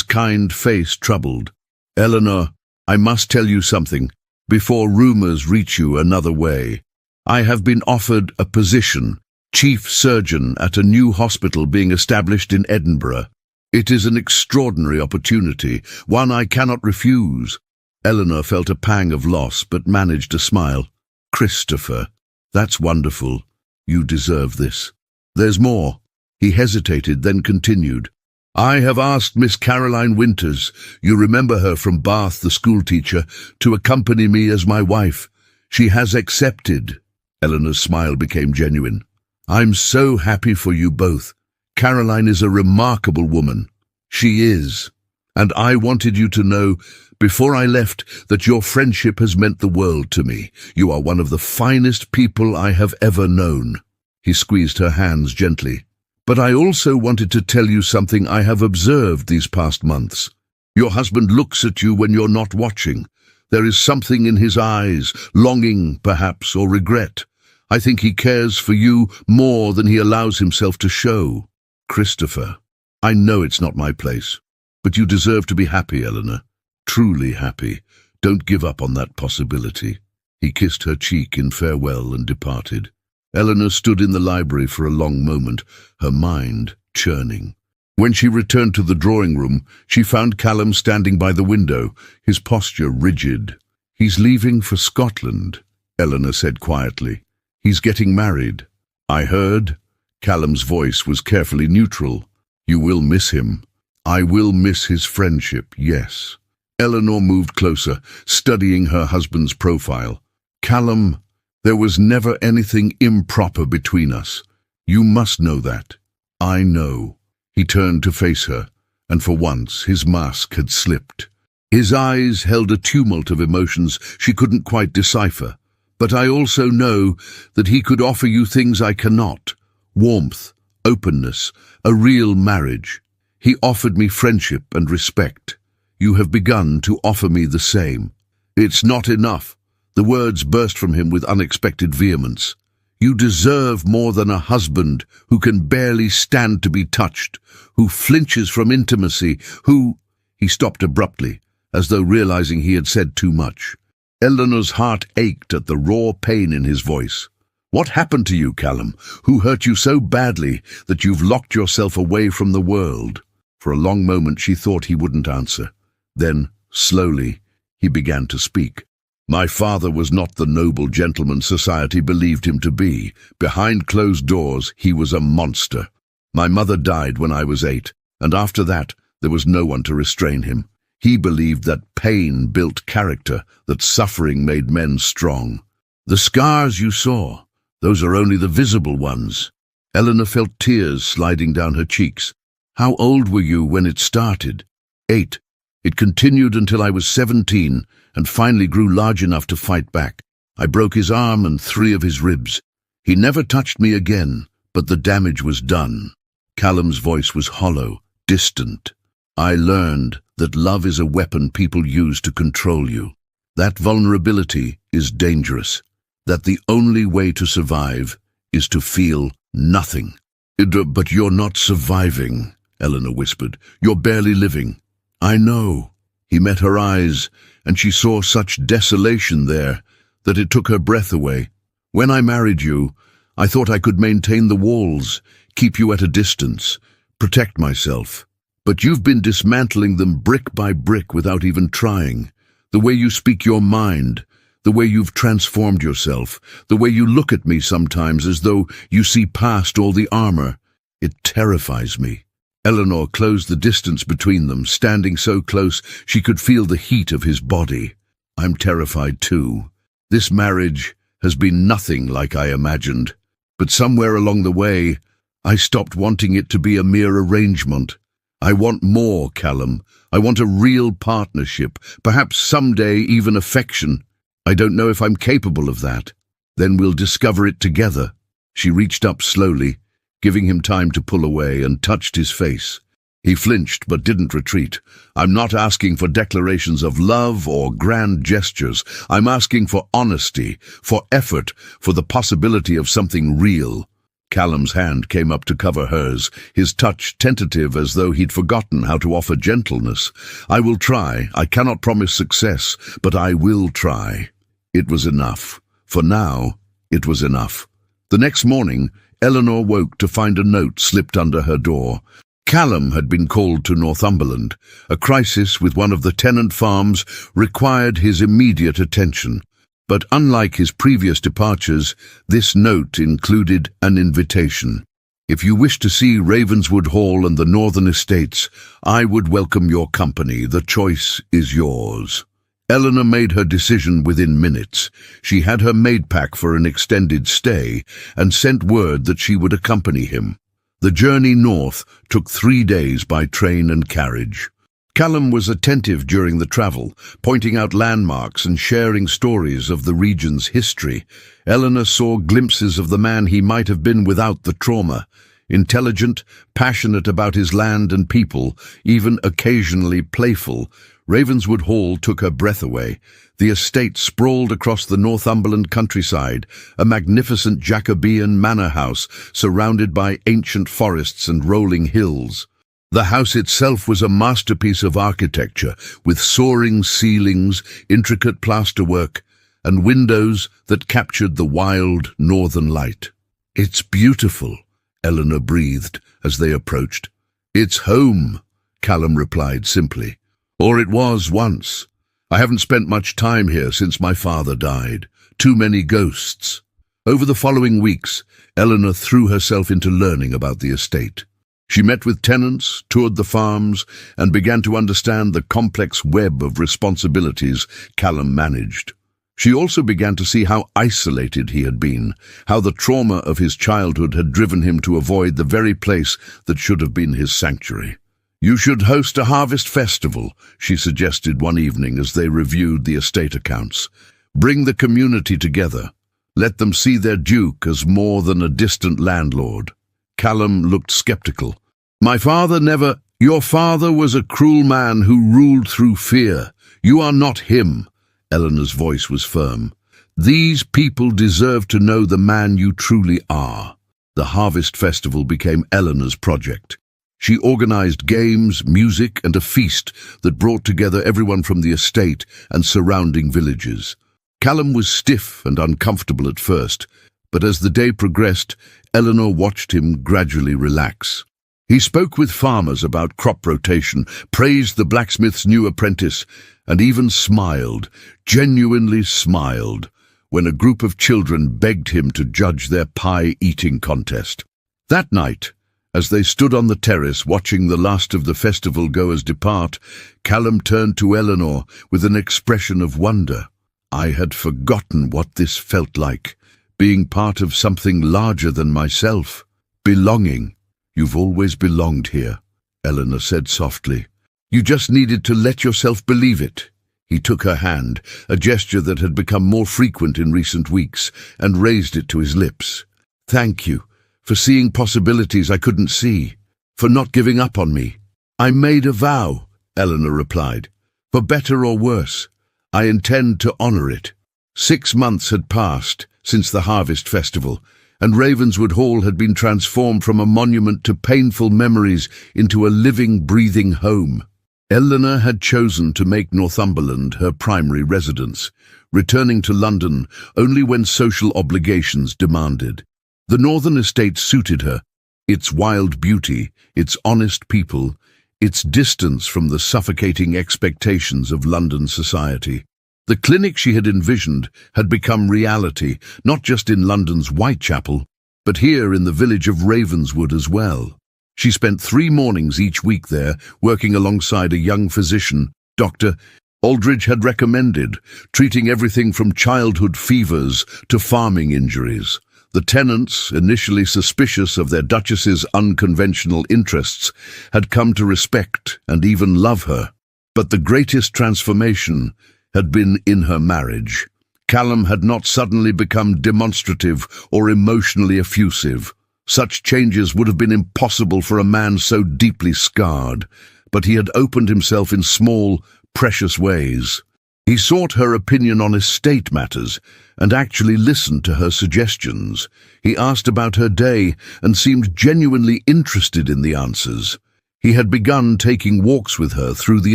kind face troubled. "Eleanor, I must tell you something, before rumours reach you another way. I have been offered a position, chief surgeon at a new hospital being established in Edinburgh. It is an extraordinary opportunity, one I cannot refuse." Eleanor felt a pang of loss, but managed to smile. "Christopher, that's wonderful. You deserve this. There's more." He hesitated, then continued. "I have asked Miss Caroline Winters, you remember her from Bath, the schoolteacher, to accompany me as my wife. She has accepted." Eleanor's smile became genuine. "I'm so happy for you both. Caroline is a remarkable woman. She is. And I wanted you to know, before I left, that your friendship has meant the world to me. You are one of the finest people I have ever known." He squeezed her hands gently. "But I also wanted to tell you something I have observed these past months. Your husband looks at you when you're not watching. There is something in his eyes, longing, perhaps, or regret. I think he cares for you more than he allows himself to show. Christopher, I know it's not my place, but you deserve to be happy, Eleanor. Truly happy. Don't give up on that possibility." He kissed her cheek in farewell and departed. Eleanor stood in the library for a long moment, her mind churning. When she returned to the drawing room, she found Callum standing by the window, his posture rigid. "He's leaving for Scotland," Eleanor said quietly. "He's getting married." "I heard." Callum's voice was carefully neutral. "You will miss him." "I will miss his friendship, yes." Eleanor moved closer, studying her husband's profile. "Callum, there was never anything improper between us. You must know that." "I know." He turned to face her, and for once his mask had slipped. His eyes held a tumult of emotions she couldn't quite decipher. "But I also know that he could offer you things I cannot. Warmth, openness, a real marriage. He offered me friendship and respect. You have begun to offer me the same." "It's not enough." The words burst from him with unexpected vehemence. "You deserve more than a husband who can barely stand to be touched, who flinches from intimacy, who—" He stopped abruptly, as though realizing he had said too much. Eleanor's heart ached at the raw pain in his voice. "What happened to you, Callum? Who hurt you so badly that you've locked yourself away from the world?" For a long moment she thought he wouldn't answer. Then, slowly, he began to speak. "My father was not the noble gentleman society believed him to be. Behind closed doors, he was a monster. My mother died when I was 8, and after that, there was no one to restrain him. He believed that pain built character, that suffering made men strong. The scars you saw, those are only the visible ones." Eleanor felt tears sliding down her cheeks. "How old were you when it started?" "8. It continued until I was 17 and finally grew large enough to fight back. I broke his arm and 3 of his ribs. He never touched me again, but the damage was done." Callum's voice was hollow, distant. "I learned that love is a weapon people use to control you. That vulnerability is dangerous. That the only way to survive is to feel nothing." "But you're not surviving," Eleanor whispered. "You're barely living." "I know." He met her eyes, and she saw such desolation there that it took her breath away. "When I married you, I thought I could maintain the walls, keep you at a distance, protect myself. But you've been dismantling them brick by brick without even trying. The way you speak your mind, the way you've transformed yourself, the way you look at me sometimes as though you see past all the armor. It terrifies me." Eleanor closed the distance between them, standing so close she could feel the heat of his body. "I'm terrified too. This marriage has been nothing like I imagined. But somewhere along the way, I stopped wanting it to be a mere arrangement. I want more, Callum. I want a real partnership, perhaps someday even affection. I don't know if I'm capable of that. Then we'll discover it together." She reached up slowly, giving him time to pull away, and touched his face. He flinched but didn't retreat. "I'm not asking for declarations of love or grand gestures. I'm asking for honesty, for effort, for the possibility of something real." Callum's hand came up to cover hers, his touch tentative as though he'd forgotten how to offer gentleness. "I will try. I cannot promise success, but I will try." It was enough. For now, it was enough. The next morning, Eleanor woke to find a note slipped under her door. Callum had been called to Northumberland. A crisis with one of the tenant farms required his immediate attention. But unlike his previous departures, this note included an invitation. "If you wish to see Ravenswood Hall and the Northern Estates, I would welcome your company. The choice is yours." Eleanor made her decision within minutes. She had her maid pack for an extended stay and sent word that she would accompany him. The journey north took 3 days by train and carriage. Callum was attentive during the travel, pointing out landmarks and sharing stories of the region's history. Eleanor saw glimpses of the man he might have been without the trauma. Intelligent, passionate about his land and people, even occasionally playful, Ravenswood Hall took her breath away. The estate sprawled across the Northumberland countryside, a magnificent Jacobean manor house surrounded by ancient forests and rolling hills. The house itself was a masterpiece of architecture, with soaring ceilings, intricate plasterwork, and windows that captured the wild northern light. "It's beautiful," Eleanor breathed as they approached. "It's home," Callum replied simply. "Or it was once. I haven't spent much time here since my father died. Too many ghosts." Over the following weeks, Eleanor threw herself into learning about the estate. She met with tenants, toured the farms, and began to understand the complex web of responsibilities Callum managed. She also began to see how isolated he had been, how the trauma of his childhood had driven him to avoid the very place that should have been his sanctuary. "You should host a harvest festival," she suggested one evening as they reviewed the estate accounts. "Bring the community together. Let them see their duke as more than a distant landlord." Callum looked skeptical. "My father never—" "Your father was a cruel man who ruled through fear. You are not him." Eleanor's voice was firm. "These people deserve to know the man you truly are." The harvest festival became Eleanor's project. She organized games, music, and a feast that brought together everyone from the estate and surrounding villages. Callum was stiff and uncomfortable at first, but as the day progressed, Eleanor watched him gradually relax. He spoke with farmers about crop rotation, praised the blacksmith's new apprentice, and even smiled, genuinely smiled, when a group of children begged him to judge their pie-eating contest. That night, as they stood on the terrace watching the last of the festival goers depart, Callum turned to Eleanor with an expression of wonder. "I had forgotten what this felt like, being part of something larger than myself." Belonging. You've always belonged here, Eleanor said softly. You just needed to let yourself believe it. He took her hand, a gesture that had become more frequent in recent weeks, and raised it to his lips. Thank you, for seeing possibilities I couldn't see, for not giving up on me. I made a vow, Eleanor replied. For better or worse, I intend to honor it. 6 months had passed since the Harvest Festival, and Ravenswood Hall had been transformed from a monument to painful memories into a living, breathing home. Eleanor had chosen to make Northumberland her primary residence, returning to London only when social obligations demanded. The northern estate suited her, its wild beauty, its honest people, its distance from the suffocating expectations of London society. The clinic she had envisioned had become reality, not just in London's Whitechapel, but here in the village of Ravenswood as well. She spent 3 mornings each week there, working alongside a young physician, Dr. Aldridge had recommended, treating everything from childhood fevers to farming injuries. The tenants, initially suspicious of their duchess's unconventional interests, had come to respect and even love her. But the greatest transformation had been in her marriage. Callum had not suddenly become demonstrative or emotionally effusive. Such changes would have been impossible for a man so deeply scarred, but he had opened himself in small, precious ways. He sought her opinion on estate matters and actually listened to her suggestions. He asked about her day and seemed genuinely interested in the answers. He had begun taking walks with her through the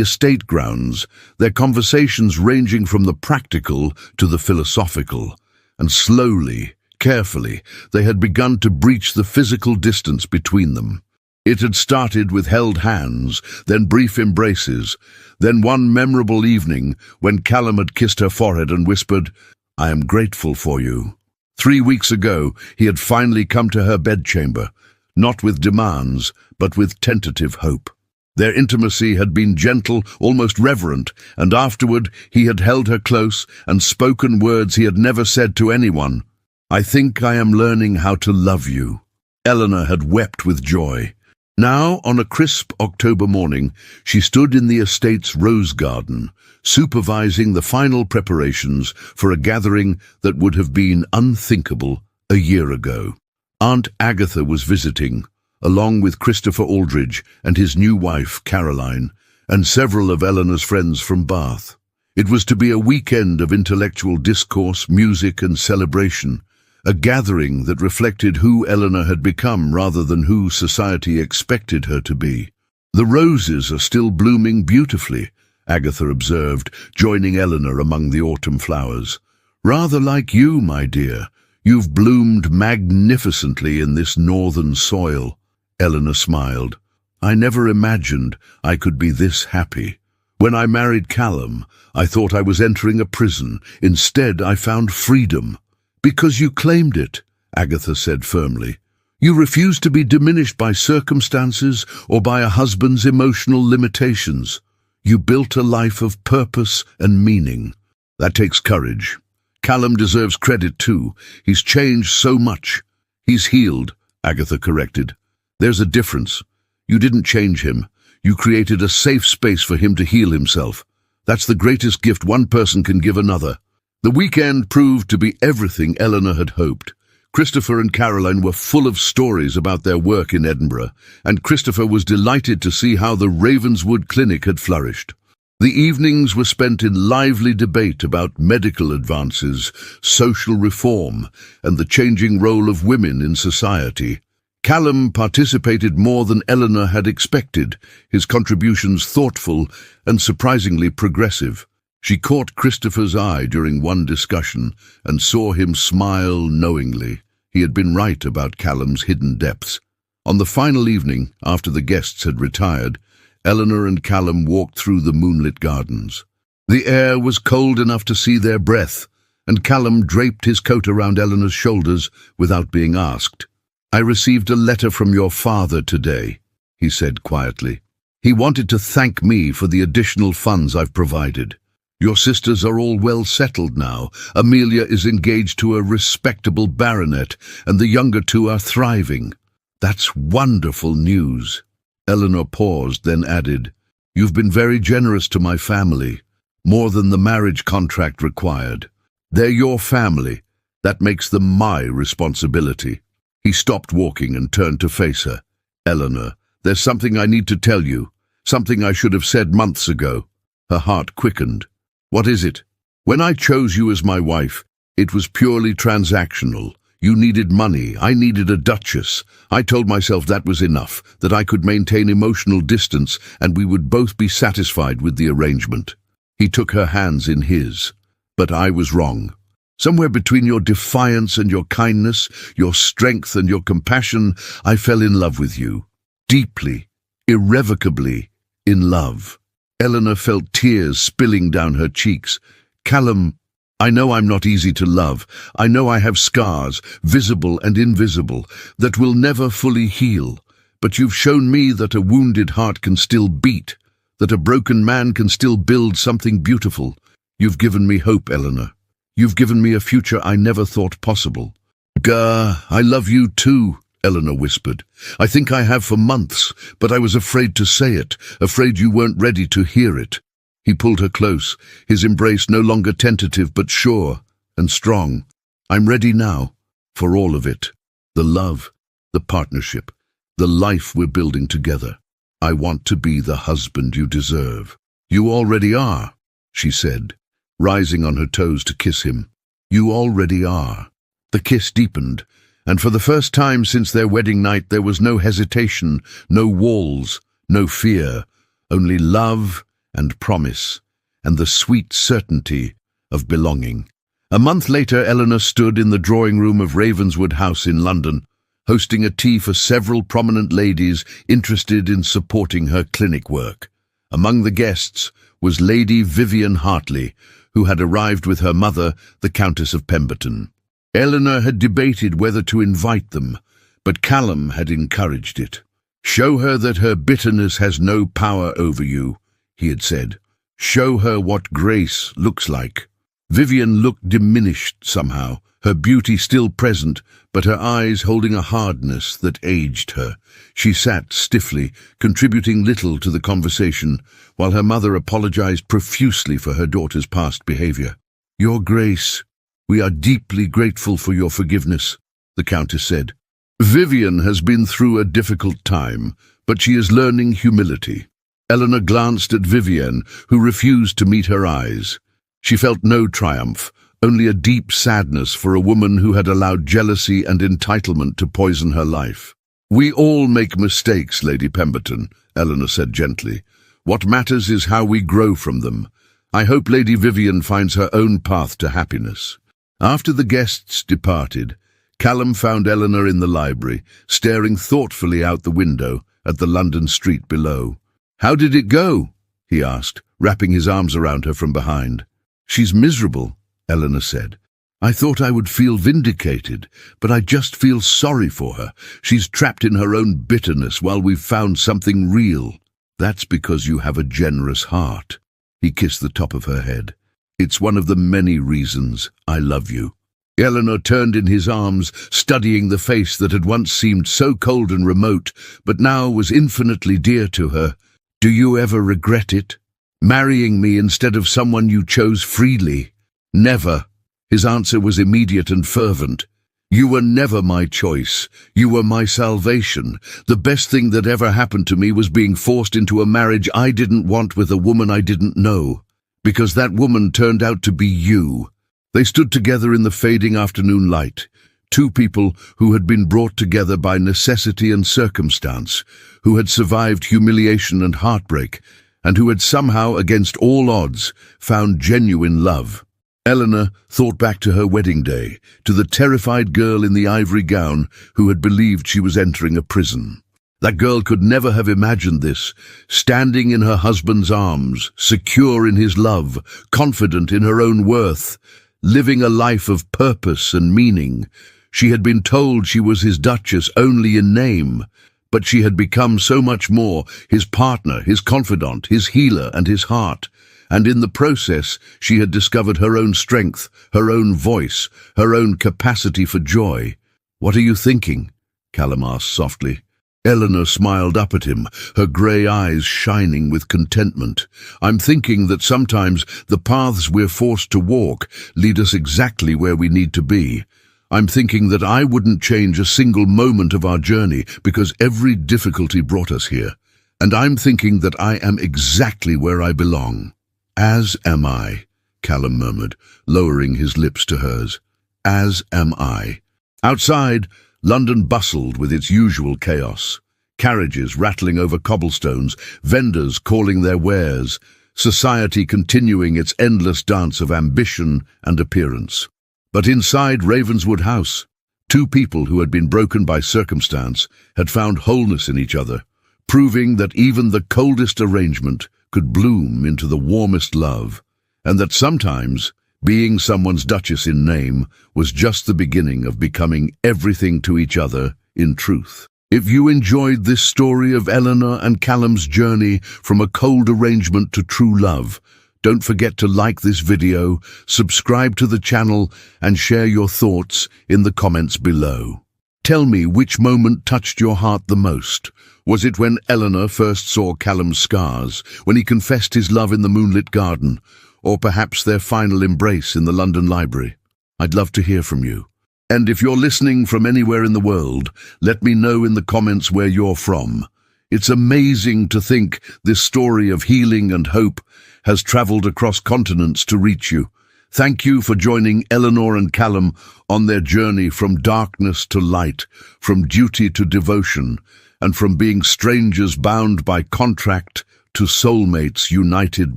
estate grounds, their conversations ranging from the practical to the philosophical, and slowly, carefully, they had begun to breach the physical distance between them. It had started with held hands, then brief embraces, then one memorable evening when Callum had kissed her forehead and whispered, "I am grateful for you." 3 weeks ago, he had finally come to her bedchamber, not with demands, but with tentative hope. Their intimacy had been gentle, almost reverent, and afterward he had held her close and spoken words he had never said to anyone. "I think I am learning how to love you." Eleanor had wept with joy. Now, on a crisp October morning, she stood in the estate's rose garden, supervising the final preparations for a gathering that would have been unthinkable a year ago. Aunt Agatha was visiting, along with Christopher Aldridge and his new wife, Caroline, and several of Eleanor's friends from Bath. It was to be a weekend of intellectual discourse, music and celebration, a gathering that reflected who Eleanor had become rather than who society expected her to be. "The roses are still blooming beautifully," Agatha observed, joining Eleanor among the autumn flowers. "Rather like you, my dear. You've bloomed magnificently in this northern soil." Eleanor smiled. "I never imagined I could be this happy. When I married Callum, I thought I was entering a prison. Instead, I found freedom." "Because you claimed it," Agatha said firmly. "You refused to be diminished by circumstances or by a husband's emotional limitations. You built a life of purpose and meaning. That takes courage. Callum deserves credit too. He's changed so much." "He's healed," Agatha corrected. "There's a difference. You didn't change him. You created a safe space for him to heal himself. That's the greatest gift one person can give another." The weekend proved to be everything Eleanor had hoped. Christopher and Caroline were full of stories about their work in Edinburgh, and Christopher was delighted to see how the Ravenswood Clinic had flourished. The evenings were spent in lively debate about medical advances, social reform, and the changing role of women in society. Callum participated more than Eleanor had expected, his contributions thoughtful and surprisingly progressive. She caught Christopher's eye during one discussion and saw him smile knowingly. He had been right about Callum's hidden depths. On the final evening, after the guests had retired, Eleanor and Callum walked through the moonlit gardens. The air was cold enough to see their breath, and Callum draped his coat around Eleanor's shoulders without being asked. "I received a letter from your father today," he said quietly. "He wanted to thank me for the additional funds I've provided. Your sisters are all well settled now. Amelia is engaged to a respectable baronet, and the younger two are thriving. That's wonderful news. Eleanor paused, then added, You've been very generous to my family, more than the marriage contract required. They're your family. That makes them my responsibility. He stopped walking and turned to face her. Eleanor, there's something I need to tell you, something I should have said months ago. Her heart quickened. What is it? When I chose you as my wife, it was purely transactional. You needed money, I needed a duchess. I told myself that was enough, that I could maintain emotional distance and we would both be satisfied with the arrangement. He took her hands in his. But I was wrong. Somewhere between your defiance and your kindness, your strength and your compassion, I fell in love with you. Deeply, irrevocably in love. Eleanor felt tears spilling down her cheeks. Callum, I know I'm not easy to love. I know I have scars, visible and invisible, that will never fully heal. But you've shown me that a wounded heart can still beat, that a broken man can still build something beautiful. You've given me hope, Eleanor. You've given me a future I never thought possible. Gah, I love you too, Eleanor whispered. I think I have for months, but I was afraid to say it, afraid you weren't ready to hear it. He pulled her close, his embrace no longer tentative but sure and strong. I'm ready now, for all of it. The love, the partnership, the life we're building together. I want to be the husband you deserve. You already are, she said, rising on her toes to kiss him. You already are. The kiss deepened, and for the first time since their wedding night there was no hesitation, no walls, no fear, only love and promise, and the sweet certainty of belonging. A month later, Eleanor stood in the drawing room of Ravenswood House in London, hosting a tea for several prominent ladies interested in supporting her clinic work. Among the guests was Lady Vivian Hartley, who had arrived with her mother, the Countess of Pemberton. Eleanor had debated whether to invite them, but Callum had encouraged it. Show her that her bitterness has no power over you, he had said. Show her what grace looks like. Vivian looked diminished somehow, her beauty still present, but her eyes holding a hardness that aged her. She sat stiffly, contributing little to the conversation, while her mother apologized profusely for her daughter's past behavior. Your Grace, we are deeply grateful for your forgiveness, the Countess said. Vivian has been through a difficult time, but she is learning humility. Eleanor glanced at Vivian, who refused to meet her eyes. She felt no triumph, only a deep sadness for a woman who had allowed jealousy and entitlement to poison her life. We all make mistakes, Lady Pemberton, Eleanor said gently. What matters is how we grow from them. I hope Lady Vivian finds her own path to happiness. After the guests departed, Callum found Eleanor in the library, staring thoughtfully out the window at the London street below. How did it go? He asked, wrapping his arms around her from behind. She's miserable, Eleanor said. I thought I would feel vindicated, but I just feel sorry for her. She's trapped in her own bitterness while we've found something real. That's because you have a generous heart. He kissed the top of her head. It's one of the many reasons I love you. Eleanor turned in his arms, studying the face that had once seemed so cold and remote, but now was infinitely dear to her. Do you ever regret it? Marrying me instead of someone you chose freely? Never. His answer was immediate and fervent. You were never my choice. You were my salvation. The best thing that ever happened to me was being forced into a marriage I didn't want with a woman I didn't know. Because that woman turned out to be you. They stood together in the fading afternoon light. Two people who had been brought together by necessity and circumstance, who had survived humiliation and heartbreak, and who had somehow, against all odds, found genuine love. Eleanor thought back to her wedding day, to the terrified girl in the ivory gown who had believed she was entering a prison. That girl could never have imagined this, standing in her husband's arms, secure in his love, confident in her own worth, living a life of purpose and meaning. She had been told she was his duchess only in name, but she had become so much more, his partner, his confidant, his healer and his heart. And in the process, she had discovered her own strength, her own voice, her own capacity for joy. What are you thinking? Callum asked softly. Eleanor smiled up at him, her grey eyes shining with contentment. I'm thinking that sometimes the paths we're forced to walk lead us exactly where we need to be. I'm thinking that I wouldn't change a single moment of our journey because every difficulty brought us here. And I'm thinking that I am exactly where I belong. As am I, Callum murmured, lowering his lips to hers. As am I. Outside, London bustled with its usual chaos. Carriages rattling over cobblestones, vendors calling their wares, society continuing its endless dance of ambition and appearance. But inside Ravenswood House, two people who had been broken by circumstance had found wholeness in each other, proving that even the coldest arrangement could bloom into the warmest love, and that sometimes being someone's duchess in name was just the beginning of becoming everything to each other in truth. If you enjoyed this story of Eleanor and Callum's journey from a cold arrangement to true love, don't forget to like this video, subscribe to the channel, and share your thoughts in the comments below. Tell me which moment touched your heart the most. Was it when Eleanor first saw Callum's scars, when he confessed his love in the moonlit garden, or perhaps their final embrace in the London Library? I'd love to hear from you. And if you're listening from anywhere in the world, let me know in the comments where you're from. It's amazing to think this story of healing and hope has traveled across continents to reach you. Thank you for joining Eleanor and Callum on their journey from darkness to light, from duty to devotion, and from being strangers bound by contract to soulmates united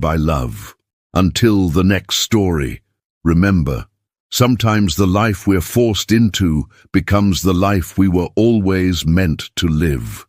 by love. Until the next story, remember, sometimes the life we're forced into becomes the life we were always meant to live.